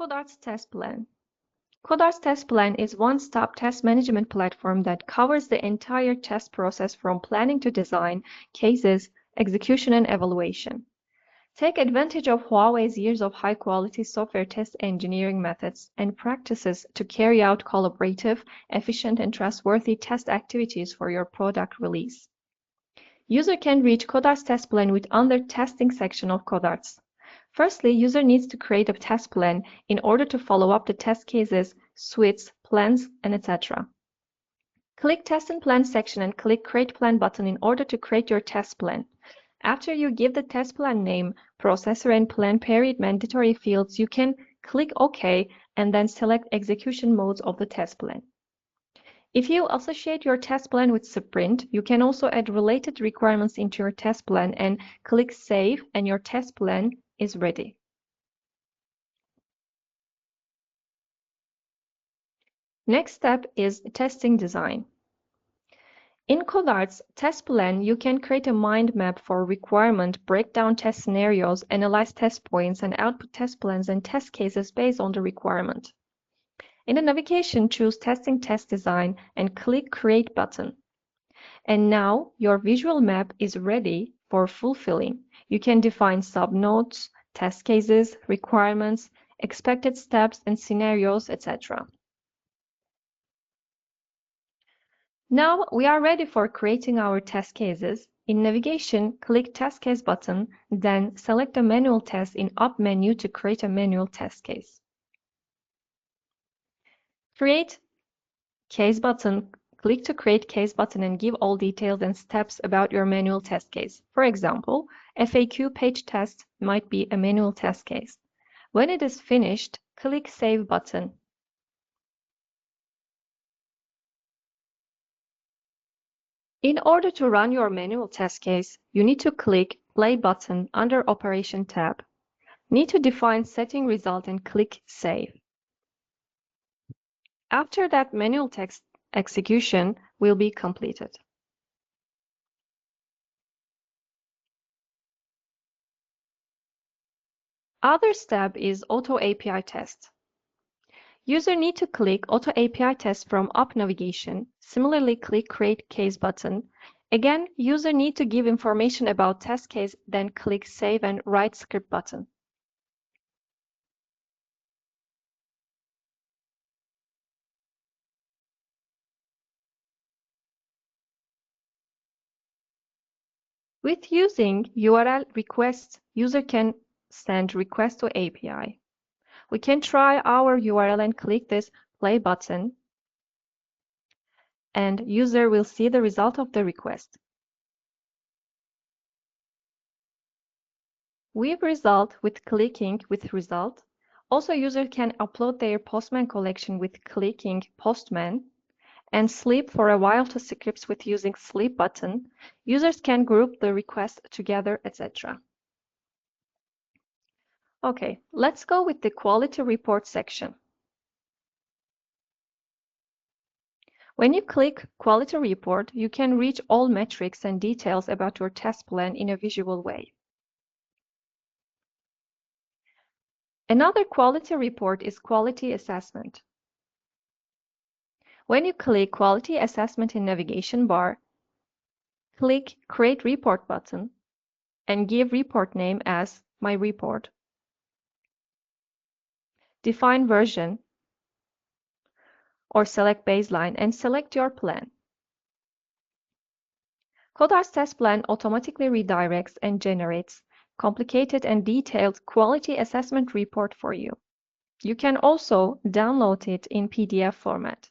Codart's Test Plan. Codart's Test Plan is a one-stop test management platform that covers the entire test process from planning to design, cases, execution, and evaluation. Take advantage of Huawei's years of high-quality software test engineering methods and practices to carry out collaborative, efficient, and trustworthy test activities for your product release. User can reach Codart's Test Plan with under Testing section of Codart's. Firstly, user needs to create a test plan in order to follow up the test cases, suites, plans, and etc. Click Test and Plan section and click Create Plan button in order to create your test plan. After you give the test plan name, processor, and plan period mandatory fields, you can click OK and then select execution modes of the test plan. If you associate your test plan with Sprint, you can also add related requirements into your test plan and click Save, and your test plan is ready. Next step is testing design. In Codart's Test Plan, you can create a mind map for requirement, break down test scenarios, analyze test points, and output test plans and test cases based on the requirement. In the navigation, choose Testing Test Design and click Create button. And now your visual map is ready for fulfilling. You can define subnodes, test cases, requirements, expected steps and scenarios, etc. Now we are ready for creating our test cases. In navigation, click Test Case button, then select the Manual Test in Up menu to create a manual test case. Create Case button. Click to Create Case button and give all details and steps about your manual test case. For example, FAQ page test might be a manual test case. When it is finished, click Save button. In order to run your manual test case, you need to click Play button under Operation tab. Need to define setting result and click Save. After that, manual test execution will be completed. Other step is Auto API test. User need to click Auto API test from Up navigation. Similarly, click Create Case button. Again, user need to give information about test case, then click Save and Write Script button. With using URL requests, user can send request to API. We can try our URL and click this Play button, and user will see the result of the request. With result with clicking with result. Also, user can upload their Postman collection with clicking Postman and sleep for a while to scripts with using sleep button. Users can group the requests together, etc. Okay, let's go with the quality report section. When you click Quality Report, you can reach all metrics and details about your test plan in a visual way. Another quality report is Quality Assessment. When you click Quality Assessment in navigation bar, click Create Report button and give report name as My Report. Define version or select baseline and select your plan. Codart's test plan automatically redirects and generates complicated and detailed quality assessment report for you. You can also download it in PDF format.